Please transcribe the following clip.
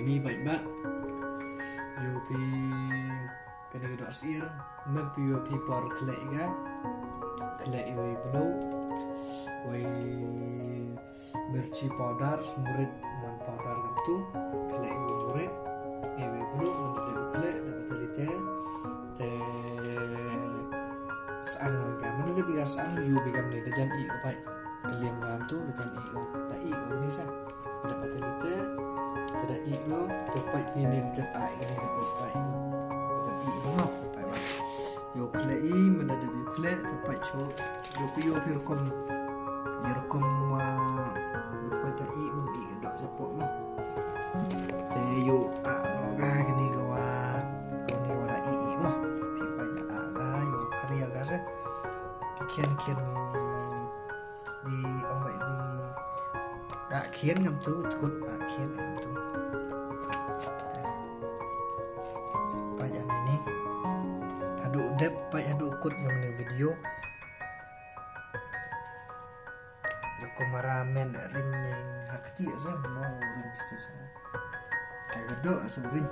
ini baik bak yo pi kadang-kadang syiar mempi yo pi par khlieh kan khlieh we belum we merci powder murid man powder tu khlieh we murid we belum untuk dia khlieh dapat telite te sang kan mana lebih sang yo bigam ni dejan i ko pai kalian kan tu dejan i ko da i ko ni sa dapat telite tidak ego tepat ini dekat air ini dekat air tapi mau pai ba yo khlieh mana ada khlieh tepat yo rukom wa dekat air mau i dok sapok mah te yo no ga gini ko wa ni wala i mah pi banyak aga yo hari aga sa kian di omai di đã khiến ngâm tu cút đã khiến ngâm tu banyak ini aduk dep banyak aduk kut yang ni video joko maramen ring yang hak kecil saya mau ring tu saya agak dok asurin